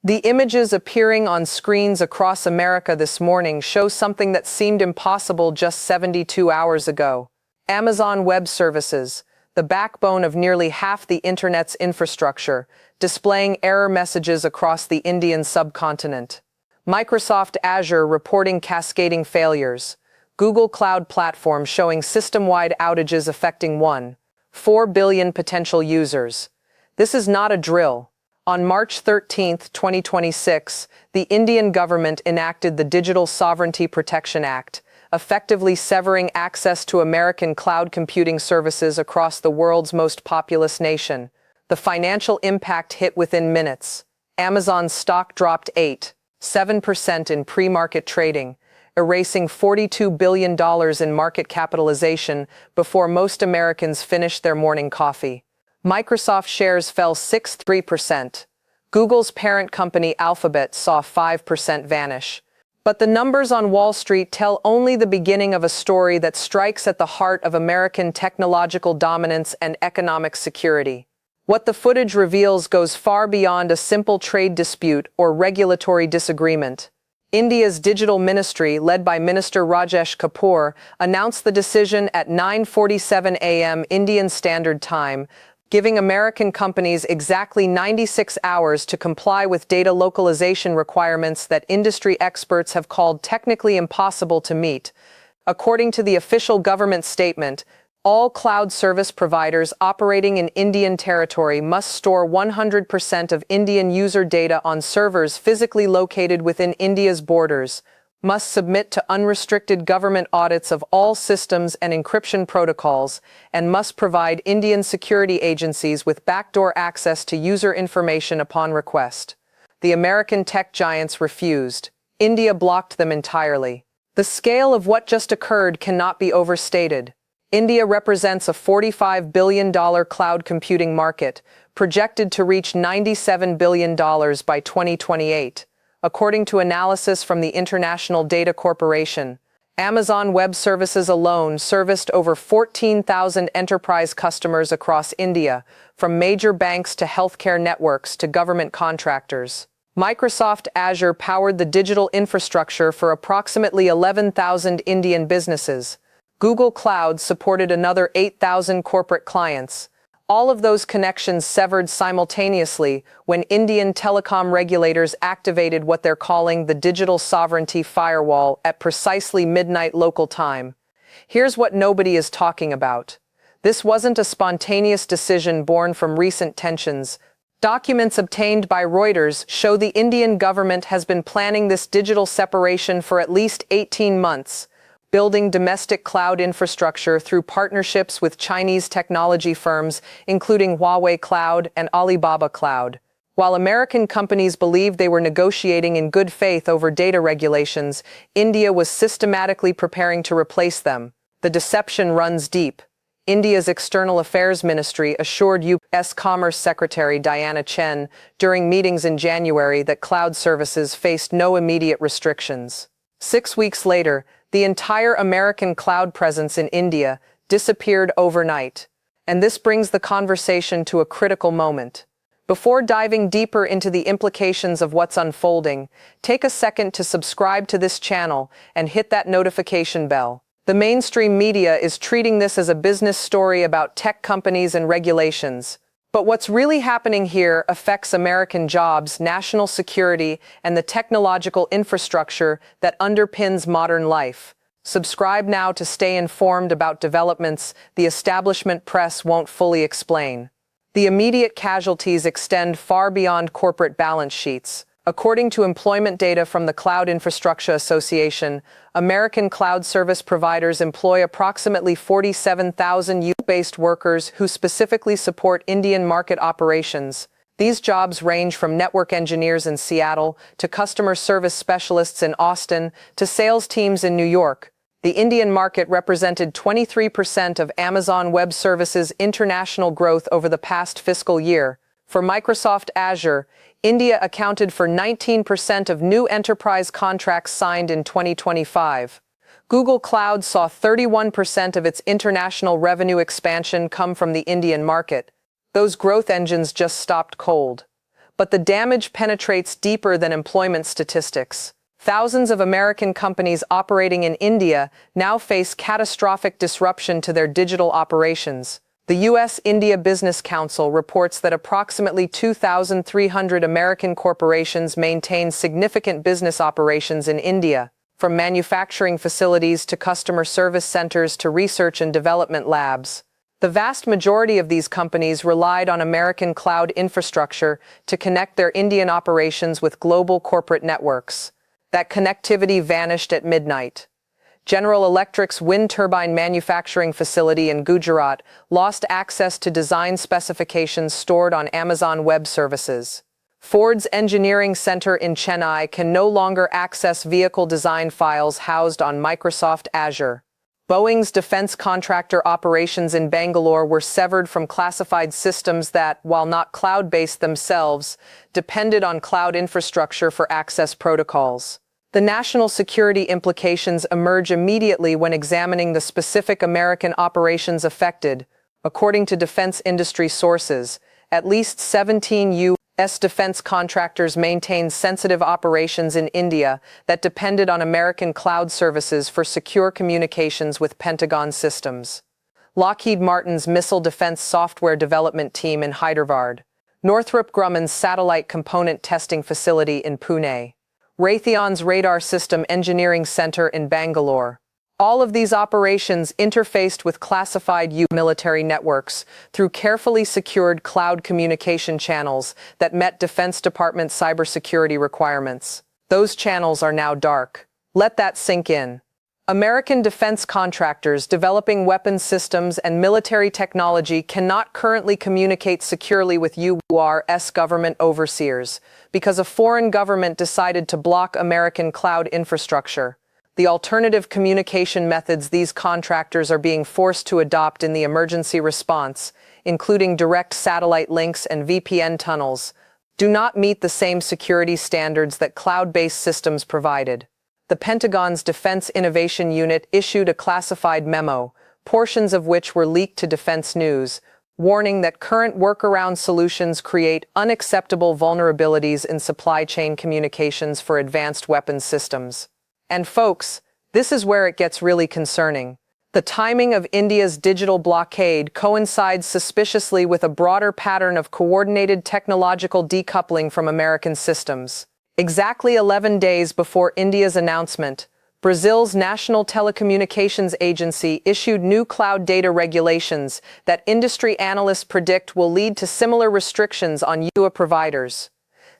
The images appearing on screens across America this morning show something that seemed impossible just 72 hours ago. Amazon Web Services, the backbone of nearly half the internet's infrastructure, displaying error messages across the Indian subcontinent. Microsoft Azure reporting cascading failures. Google Cloud Platform showing system-wide outages affecting 1.4 billion potential users. This is not a drill. On March 13, 2026, the Indian government enacted the Digital Sovereignty Protection Act, effectively severing access to American cloud computing services across the world's most populous nation. The financial impact hit within minutes. Amazon's stock dropped 8.7% in pre-market trading, erasing $42 billion in market capitalization before most Americans finished their morning coffee. Microsoft shares fell 6.3%. Google's parent company Alphabet saw 5% vanish. But the numbers on Wall Street tell only the beginning of a story that strikes at the heart of American technological dominance and economic security. What the footage reveals goes far beyond a simple trade dispute or regulatory disagreement. India's digital ministry, led by Minister Rajesh Kapoor, announced the decision at 9:47 a.m. Indian Standard Time, giving American companies exactly 96 hours to comply with data localization requirements that industry experts have called technically impossible to meet. According to the official government statement, all cloud service providers operating in Indian territory must store 100% of Indian user data on servers physically located within India's borders, must submit to unrestricted government audits of all systems and encryption protocols, and must provide Indian security agencies with backdoor access to user information upon request. The American tech giants refused. India blocked them entirely. The scale of what just occurred cannot be overstated. India represents a $45 billion cloud computing market, projected to reach $97 billion by 2028. According to analysis from the International Data Corporation, Amazon Web Services alone serviced over 14,000 enterprise customers across India, from major banks to healthcare networks to government contractors. Microsoft Azure powered the digital infrastructure for approximately 11,000 Indian businesses. Google Cloud supported another 8,000 corporate clients. All of those connections severed simultaneously when Indian telecom regulators activated what they're calling the Digital Sovereignty Firewall at precisely midnight local time. Here's what nobody is talking about. This wasn't a spontaneous decision born from recent tensions. Documents obtained by Reuters show the Indian government has been planning this digital separation for at least 18 months. Building domestic cloud infrastructure through partnerships with Chinese technology firms, including Huawei Cloud and Alibaba Cloud. While American companies believed they were negotiating in good faith over data regulations, India was systematically preparing to replace them. The deception runs deep. India's External Affairs Ministry assured U.S. Commerce Secretary Diana Chen during meetings in January that cloud services faced no immediate restrictions. 6 weeks later, the entire American cloud presence in India disappeared overnight. And this brings the conversation to a critical moment. Before diving deeper into the implications of what's unfolding, take a second to subscribe to this channel and hit that notification bell. The mainstream media is treating this as a business story about tech companies and regulations. But what's really happening here affects American jobs, national security, and the technological infrastructure that underpins modern life. Subscribe now to stay informed about developments the establishment press won't fully explain. The immediate casualties extend far beyond corporate balance sheets. According to employment data from the Cloud Infrastructure Association, American cloud service providers employ approximately 47,000 U.S.-based workers who specifically support Indian market operations. These jobs range from network engineers in Seattle to customer service specialists in Austin to sales teams in New York. The Indian market represented 23% of Amazon Web Services' international growth over the past fiscal year. For Microsoft Azure, India accounted for 19% of new enterprise contracts signed in 2025. Google Cloud saw 31% of its international revenue expansion come from the Indian market. Those growth engines just stopped cold. But the damage penetrates deeper than employment statistics. Thousands of American companies operating in India now face catastrophic disruption to their digital operations. The U.S.-India Business Council reports that approximately 2,300 American corporations maintain significant business operations in India, from manufacturing facilities to customer service centers to research and development labs. The vast majority of these companies relied on American cloud infrastructure to connect their Indian operations with global corporate networks. That connectivity vanished at midnight. General Electric's wind turbine manufacturing facility in Gujarat lost access to design specifications stored on Amazon Web Services. Ford's engineering center in Chennai can no longer access vehicle design files housed on Microsoft Azure. Boeing's defense contractor operations in Bangalore were severed from classified systems that, while not cloud-based themselves, depended on cloud infrastructure for access protocols. The national security implications emerge immediately when examining the specific American operations affected. According to defense industry sources, at least 17 U.S. defense contractors maintained sensitive operations in India that depended on American cloud services for secure communications with Pentagon systems. Lockheed Martin's missile defense software development team in Hyderabad, Northrop Grumman's satellite component testing facility in Pune, Raytheon's radar system engineering center in Bangalore. All of these operations interfaced with classified U.S. military networks through carefully secured cloud communication channels that met Defense Department cybersecurity requirements. Those channels are now dark. Let that sink in. American defense contractors developing weapons systems and military technology cannot currently communicate securely with U.S. government overseers because a foreign government decided to block American cloud infrastructure. The alternative communication methods these contractors are being forced to adopt in the emergency response, including direct satellite links and VPN tunnels, do not meet the same security standards that cloud-based systems provided. The Pentagon's Defense Innovation Unit issued a classified memo, portions of which were leaked to Defense News, warning that current workaround solutions create unacceptable vulnerabilities in supply chain communications for advanced weapons systems. And folks, this is where it gets really concerning. The timing of India's digital blockade coincides suspiciously with a broader pattern of coordinated technological decoupling from American systems. Exactly 11 days before India's announcement, Brazil's National Telecommunications Agency issued new cloud data regulations that industry analysts predict will lead to similar restrictions on U.S. providers.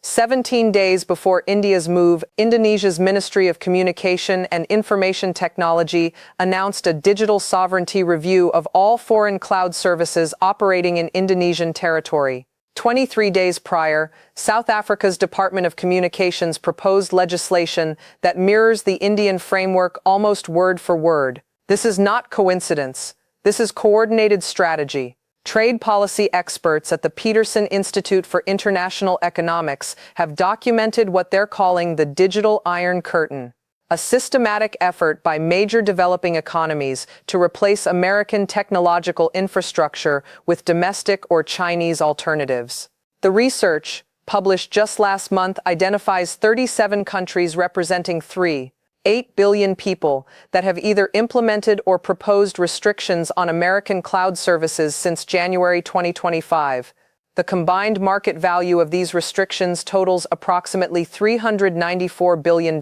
17 days before India's move, Indonesia's Ministry of Communication and Information Technology announced a digital sovereignty review of all foreign cloud services operating in Indonesian territory. 23 days prior, South Africa's Department of Communications proposed legislation that mirrors the Indian framework almost word for word. This is not coincidence. This is coordinated strategy. Trade policy experts at the Peterson Institute for International Economics have documented what they're calling the digital iron curtain, a systematic effort by major developing economies to replace American technological infrastructure with domestic or Chinese alternatives. The research, published just last month, identifies 37 countries representing 3.8 billion people that have either implemented or proposed restrictions on American cloud services since January 2025. The combined market value of these restrictions totals approximately $394 billion,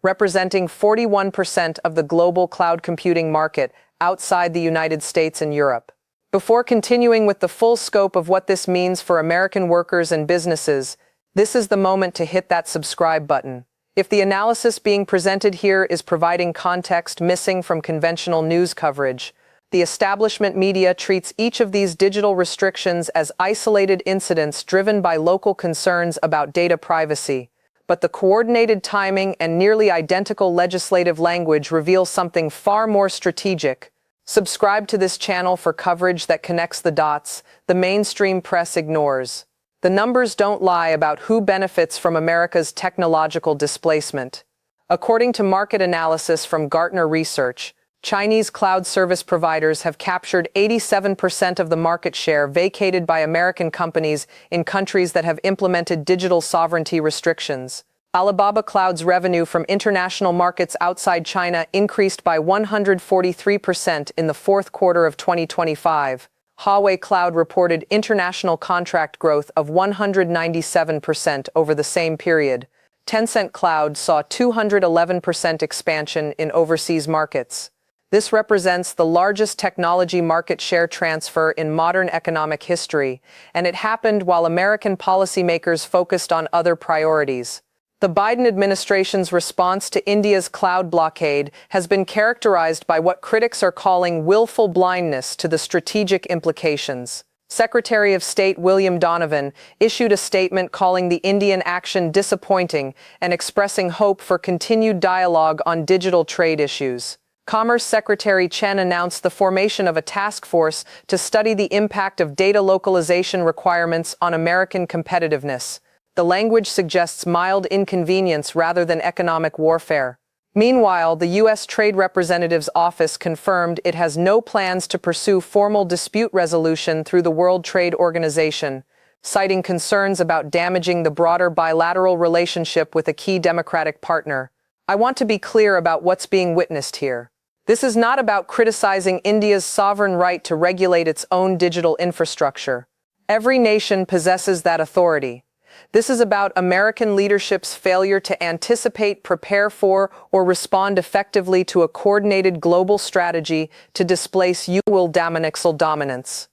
representing 41% of the global cloud computing market outside the United States and Europe. Before continuing with the full scope of what this means for American workers and businesses, this is the moment to hit that subscribe button. If the analysis being presented here is providing context missing from conventional news coverage, the establishment media treats each of these digital restrictions as isolated incidents driven by local concerns about data privacy. But the coordinated timing and nearly identical legislative language reveals something far more strategic. Subscribe to this channel for coverage that connects the dots the mainstream press ignores. The numbers don't lie about who benefits from America's technological displacement. According to market analysis from Gartner Research, Chinese cloud service providers have captured 87% of the market share vacated by American companies in countries that have implemented digital sovereignty restrictions. Alibaba Cloud's revenue from international markets outside China increased by 143% in the fourth quarter of 2025. Huawei Cloud reported international contract growth of 197% over the same period. Tencent Cloud saw 211% expansion in overseas markets. This represents the largest technology market share transfer in modern economic history, and it happened while American policymakers focused on other priorities. The Biden administration's response to India's cloud blockade has been characterized by what critics are calling willful blindness to the strategic implications. Secretary of State William Donovan issued a statement calling the Indian action disappointing and expressing hope for continued dialogue on digital trade issues. Commerce Secretary Chen announced the formation of a task force to study the impact of data localization requirements on American competitiveness. The language suggests mild inconvenience rather than economic warfare. Meanwhile, the U.S. Trade Representative's office confirmed it has no plans to pursue formal dispute resolution through the World Trade Organization, citing concerns about damaging the broader bilateral relationship with a key democratic partner. I want to be clear about what's being witnessed here. This is not about criticizing India's sovereign right to regulate its own digital infrastructure. Every nation possesses that authority. This is about American leadership's failure to anticipate, prepare for, or respond effectively to a coordinated global strategy to displace U.S. dominance.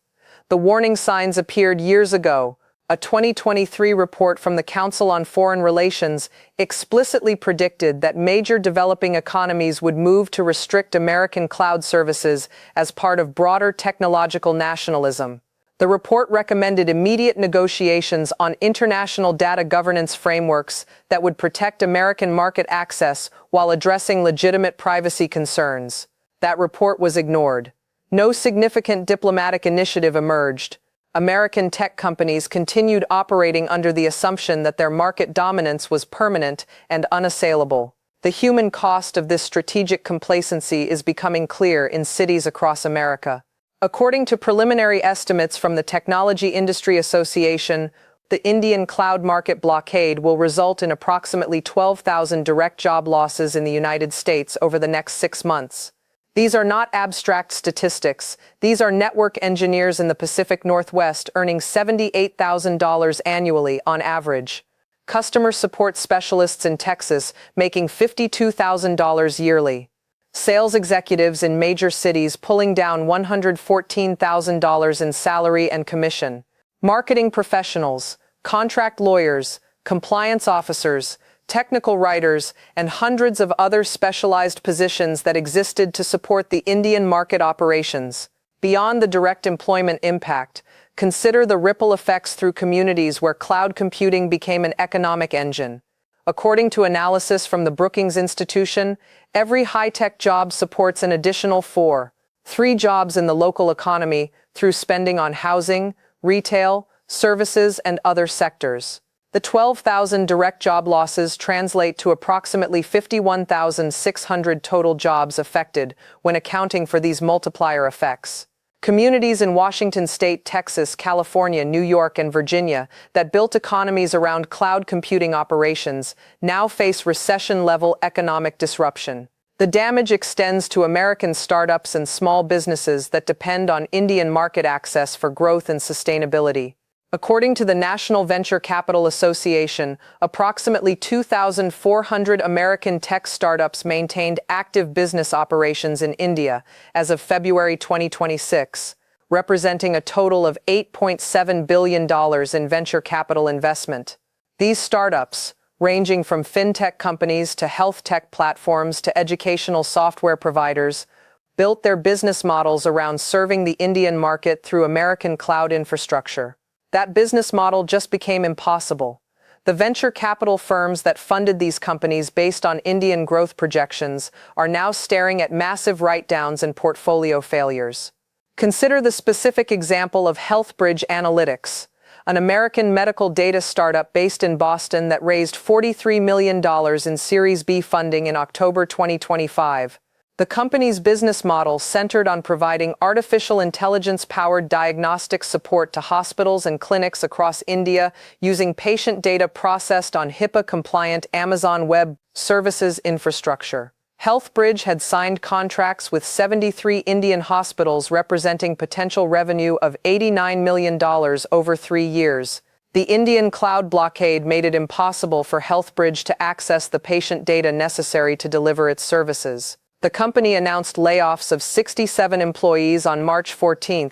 The warning signs appeared years ago. A 2023 report from the Council on Foreign Relations explicitly predicted that major developing economies would move to restrict American cloud services as part of broader technological nationalism. The report recommended immediate negotiations on international data governance frameworks that would protect American market access while addressing legitimate privacy concerns. That report was ignored. No significant diplomatic initiative emerged. American tech companies continued operating under the assumption that their market dominance was permanent and unassailable. The human cost of this strategic complacency is becoming clear in cities across America. According to preliminary estimates from the Technology Industry Association, the Indian cloud market blockade will result in approximately 12,000 direct job losses in the United States over the next 6 months. These are not abstract statistics. These are network engineers in the Pacific Northwest earning $78,000 annually on average. Customer support specialists in Texas making $52,000 yearly. Sales executives in major cities pulling down $114,000 in salary and commission. Marketing professionals, contract lawyers, compliance officers, technical writers, and hundreds of other specialized positions that existed to support the Indian market operations. Beyond the direct employment impact, consider the ripple effects through communities where cloud computing became an economic engine. According to analysis from the Brookings Institution, every high-tech job supports an additional 3 jobs in the local economy through spending on housing, retail, services, and other sectors. The 12,000 direct job losses translate to approximately 51,600 total jobs affected when accounting for these multiplier effects. Communities in Washington State, Texas, California, New York, and Virginia that built economies around cloud computing operations now face recession-level economic disruption. The damage extends to American startups and small businesses that depend on Indian market access for growth and sustainability. According to the National Venture Capital Association, approximately 2,400 American tech startups maintained active business operations in India as of February 2026, representing a total of $8.7 billion in venture capital investment. These startups, ranging from fintech companies to health tech platforms to educational software providers, built their business models around serving the Indian market through American cloud infrastructure. That business model just became impossible. The venture capital firms that funded these companies based on Indian growth projections are now staring at massive write-downs and portfolio failures. Consider the specific example of HealthBridge Analytics, an American medical data startup based in Boston that raised $43 million in Series B funding in October 2025. The company's business model centered on providing artificial intelligence-powered diagnostic support to hospitals and clinics across India using patient data processed on HIPAA-compliant Amazon Web Services infrastructure. HealthBridge had signed contracts with 73 Indian hospitals representing potential revenue of $89 million over 3 years. The Indian cloud blockade made it impossible for HealthBridge to access the patient data necessary to deliver its services. The company announced layoffs of 67 employees on March 14,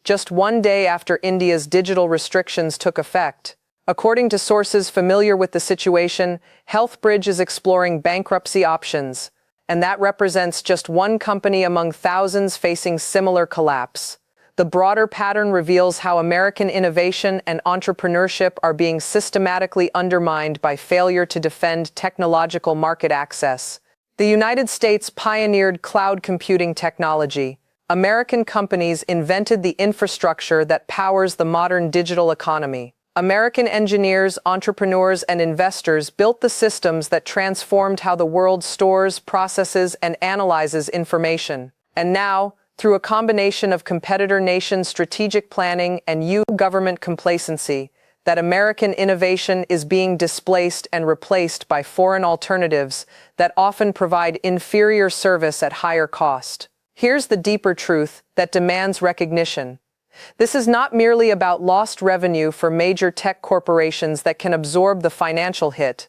just 1 day after India's digital restrictions took effect. According to sources familiar with the situation, HealthBridge is exploring bankruptcy options, and that represents just one company among thousands facing similar collapse. The broader pattern reveals how American innovation and entrepreneurship are being systematically undermined by failure to defend technological market access. The United States pioneered cloud computing technology. American companies invented the infrastructure that powers the modern digital economy. American engineers, entrepreneurs, and investors built the systems that transformed how the world stores, processes, and analyzes information. And now, through a combination of competitor nation strategic planning and U.S. government complacency, that American innovation is being displaced and replaced by foreign alternatives that often provide inferior service at higher cost. Here's the deeper truth that demands recognition. This is not merely about lost revenue for major tech corporations that can absorb the financial hit.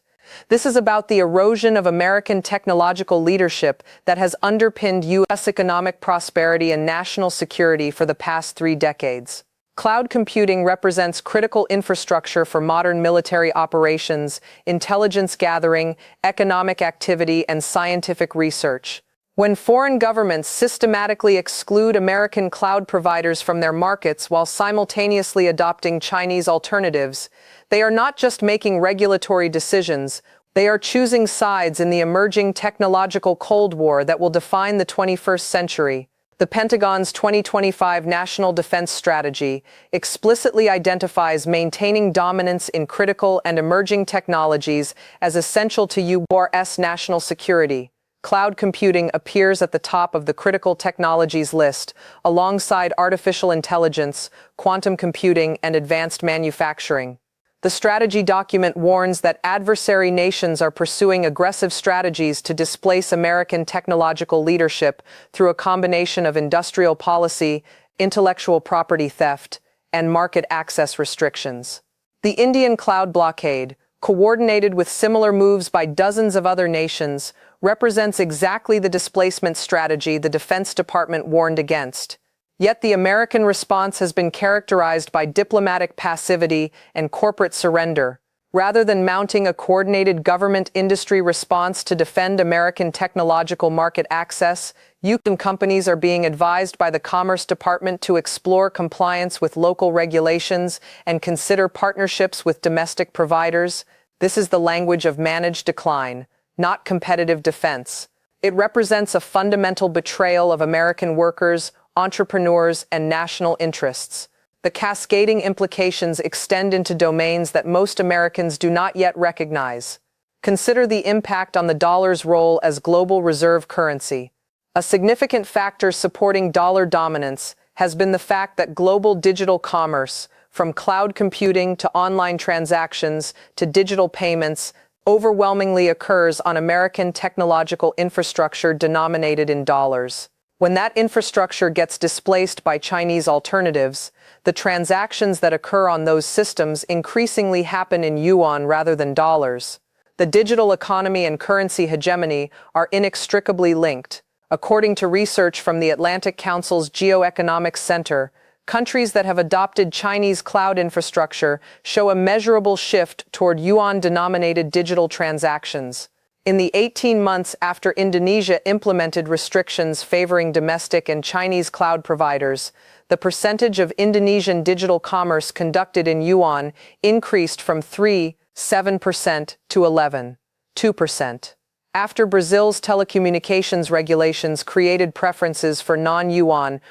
This is about the erosion of American technological leadership that has underpinned U.S. economic prosperity and national security for the past 3 decades. Cloud computing represents critical infrastructure for modern military operations, intelligence gathering, economic activity, and scientific research. When foreign governments systematically exclude American cloud providers from their markets while simultaneously adopting Chinese alternatives, they are not just making regulatory decisions, they are choosing sides in the emerging technological Cold War that will define the 21st century. The Pentagon's 2025 National Defense Strategy explicitly identifies maintaining dominance in critical and emerging technologies as essential to U.S. national security. Cloud computing appears at the top of the critical technologies list, alongside artificial intelligence, quantum computing, and advanced manufacturing. The strategy document warns that adversary nations are pursuing aggressive strategies to displace American technological leadership through a combination of industrial policy, intellectual property theft, and market access restrictions. The Indian cloud blockade, coordinated with similar moves by dozens of other nations, represents exactly the displacement strategy the Defense Department warned against. Yet the American response has been characterized by diplomatic passivity and corporate surrender. Rather than mounting a coordinated government-industry response to defend American technological market access, U.S. companies are being advised by the Commerce Department to explore compliance with local regulations and consider partnerships with domestic providers. This is the language of managed decline, not competitive defense. It represents a fundamental betrayal of American workers, entrepreneurs, and national interests. The cascading implications extend into domains that most Americans do not yet recognize. Consider the impact on the dollar's role as global reserve currency. A significant factor supporting dollar dominance has been the fact that global digital commerce, from cloud computing to online transactions to digital payments, overwhelmingly occurs on American technological infrastructure denominated in dollars. When that infrastructure gets displaced by Chinese alternatives, the transactions that occur on those systems increasingly happen in yuan rather than dollars. The digital economy and currency hegemony are inextricably linked. According to research from the Atlantic Council's Geoeconomics Center, countries that have adopted Chinese cloud infrastructure show a measurable shift toward yuan-denominated digital transactions. In the 18 months after Indonesia implemented restrictions favoring domestic and Chinese cloud providers, the percentage of Indonesian digital commerce conducted in yuan increased from 3.7% to 11.2%. After Brazil's telecommunications regulations created preferences for non-yuan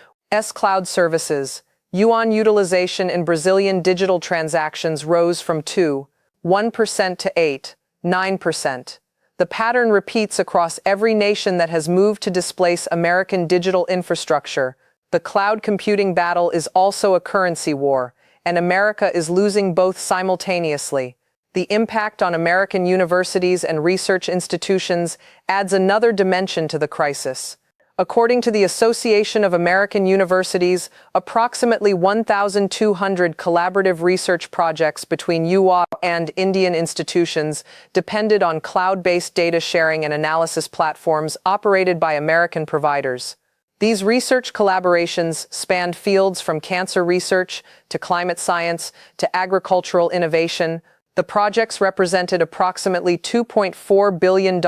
cloud services, yuan utilization in Brazilian digital transactions rose from 2.1% to 8.9%. The pattern repeats across every nation that has moved to displace American digital infrastructure. The cloud computing battle is also a currency war, and America is losing both simultaneously. The impact on American universities and research institutions adds another dimension to the crisis. According to the Association of American Universities, approximately 1,200 collaborative research projects between UA and Indian institutions depended on cloud-based data sharing and analysis platforms operated by American providers. These research collaborations spanned fields from cancer research to climate science to agricultural innovation. The projects represented approximately $2.4 billion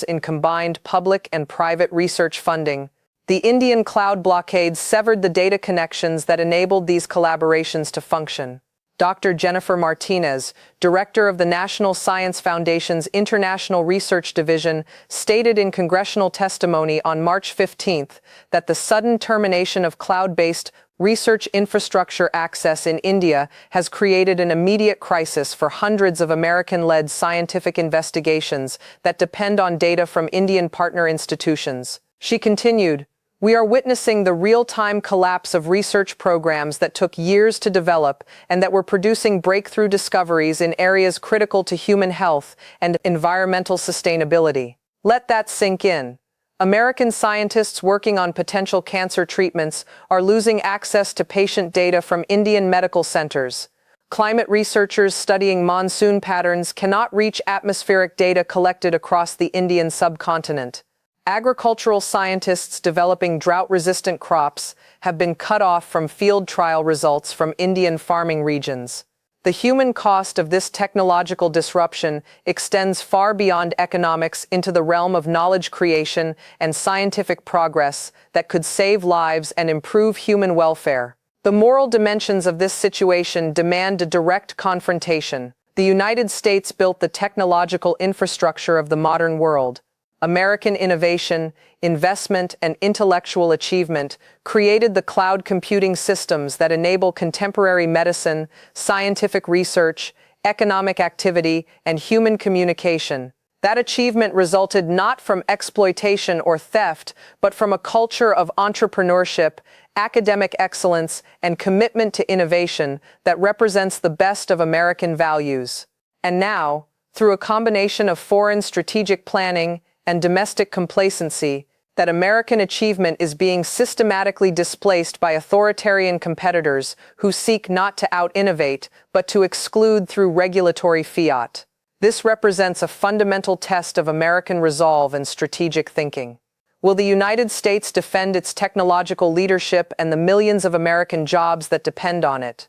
in combined public and private research funding. The Indian cloud blockade severed the data connections that enabled these collaborations to function. Dr. Jennifer Martinez, director of the National Science Foundation's International Research Division, stated in congressional testimony on March 15 that the sudden termination of cloud-based research infrastructure access in India has created an immediate crisis for hundreds of American-led scientific investigations that depend on data from Indian partner institutions. She continued, "We are witnessing the real-time collapse of research programs that took years to develop and that were producing breakthrough discoveries in areas critical to human health and environmental sustainability." Let that sink in. American scientists working on potential cancer treatments are losing access to patient data from Indian medical centers. Climate researchers studying monsoon patterns cannot reach atmospheric data collected across the Indian subcontinent. Agricultural scientists developing drought-resistant crops have been cut off from field trial results from Indian farming regions. The human cost of this technological disruption extends far beyond economics into the realm of knowledge creation and scientific progress that could save lives and improve human welfare. The moral dimensions of this situation demand a direct confrontation. The United States built the technological infrastructure of the modern world. American innovation, investment, and intellectual achievement created the cloud computing systems that enable contemporary medicine, scientific research, economic activity, and human communication. That achievement resulted not from exploitation or theft, but from a culture of entrepreneurship, academic excellence, and commitment to innovation that represents the best of American values. And now, through a combination of foreign strategic planning and domestic complacency, that American achievement is being systematically displaced by authoritarian competitors who seek not to out-innovate, but to exclude through regulatory fiat. This represents a fundamental test of American resolve and strategic thinking. Will the United States defend its technological leadership and the millions of American jobs that depend on it?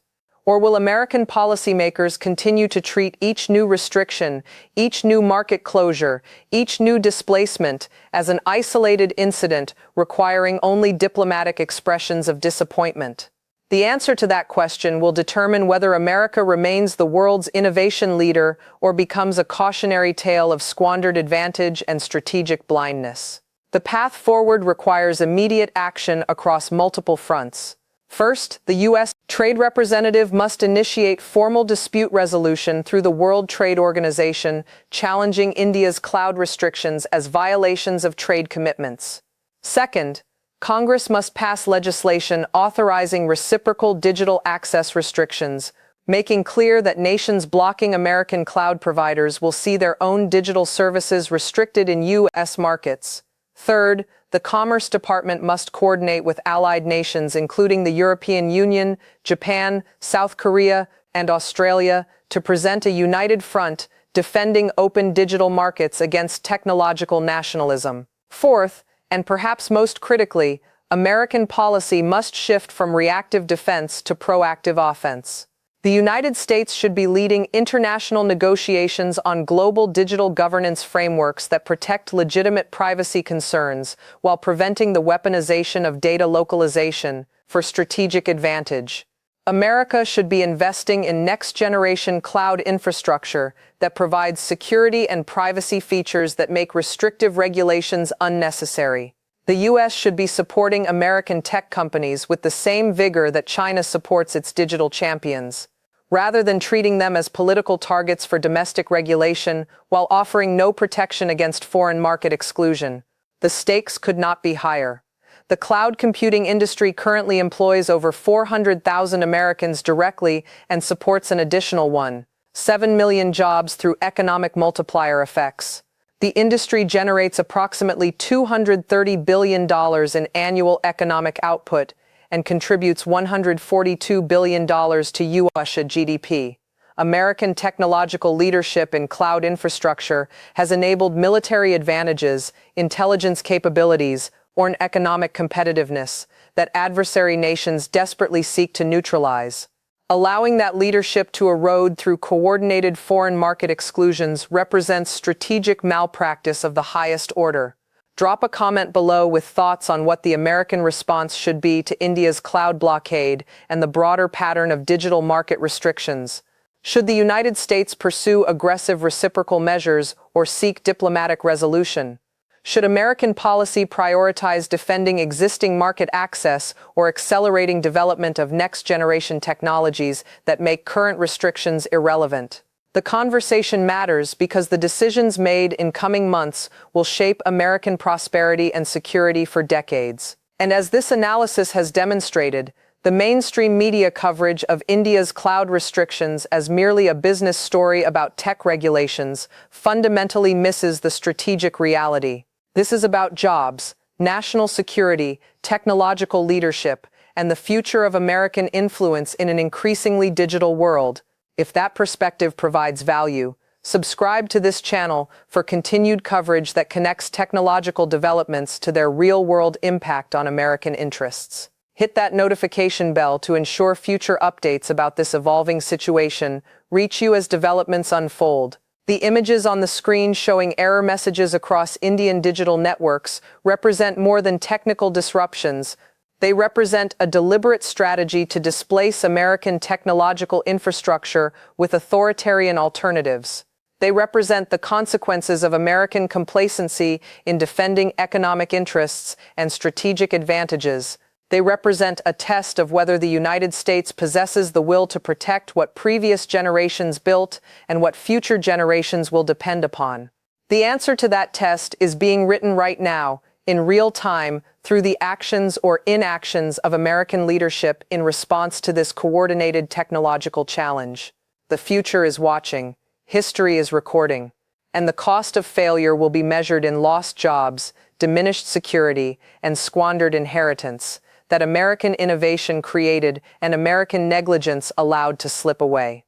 Or will American policymakers continue to treat each new restriction, each new market closure, each new displacement as an isolated incident requiring only diplomatic expressions of disappointment? The answer to that question will determine whether America remains the world's innovation leader or becomes a cautionary tale of squandered advantage and strategic blindness. The path forward requires immediate action across multiple fronts. First, the U.S. Trade Representative must initiate formal dispute resolution through the World Trade Organization, challenging India's cloud restrictions as violations of trade commitments. Second, Congress must pass legislation authorizing reciprocal digital access restrictions, making clear that nations blocking American cloud providers will see their own digital services restricted in U.S. markets. Third, the Commerce Department must coordinate with allied nations, including the European Union, Japan, South Korea, and Australia, to present a united front defending open digital markets against technological nationalism. Fourth, and perhaps most critically, American policy must shift from reactive defense to proactive offense. The United States should be leading international negotiations on global digital governance frameworks that protect legitimate privacy concerns while preventing the weaponization of data localization for strategic advantage. America should be investing in next-generation cloud infrastructure that provides security and privacy features that make restrictive regulations unnecessary. The U.S. should be supporting American tech companies with the same vigor that China supports its digital champions. rather than treating them as political targets for domestic regulation while offering no protection against foreign market exclusion. The stakes could not be higher. The cloud computing industry currently employs over 400,000 Americans directly and supports an additional 7 million jobs through economic multiplier effects. The industry generates approximately $230 billion in annual economic output and contributes $142 billion to U.S. GDP. American technological leadership in cloud infrastructure has enabled military advantages, intelligence capabilities, or an economic competitiveness that adversary nations desperately seek to neutralize. Allowing that leadership to erode through coordinated foreign market exclusions represents strategic malpractice of the highest order. Drop a comment below with thoughts on what the American response should be to India's cloud blockade and the broader pattern of digital market restrictions. Should the United States pursue aggressive reciprocal measures or seek diplomatic resolution? Should American policy prioritize defending existing market access or accelerating development of next-generation technologies that make current restrictions irrelevant? The conversation matters because the decisions made in coming months will shape American prosperity and security for decades. And as this analysis has demonstrated, the mainstream media coverage of India's cloud restrictions as merely a business story about tech regulations fundamentally misses the strategic reality. This is about jobs, national security, technological leadership, and the future of American influence in an increasingly digital world. If that perspective provides value, subscribe to this channel for continued coverage that connects technological developments to their real-world impact on American interests. Hit that notification bell to ensure future updates about this evolving situation reach you as developments unfold. The images on the screen showing error messages across Indian digital networks represent more than technical disruptions. They represent a deliberate strategy to displace American technological infrastructure with authoritarian alternatives. They represent the consequences of American complacency in defending economic interests and strategic advantages. They represent a test of whether the United States possesses the will to protect what previous generations built and what future generations will depend upon. The answer to that test is being written right now, in real time, through the actions or inactions of American leadership in response to this coordinated technological challenge. The future is watching, history is recording, and the cost of failure will be measured in lost jobs, diminished security, and squandered inheritance that American innovation created and American negligence allowed to slip away.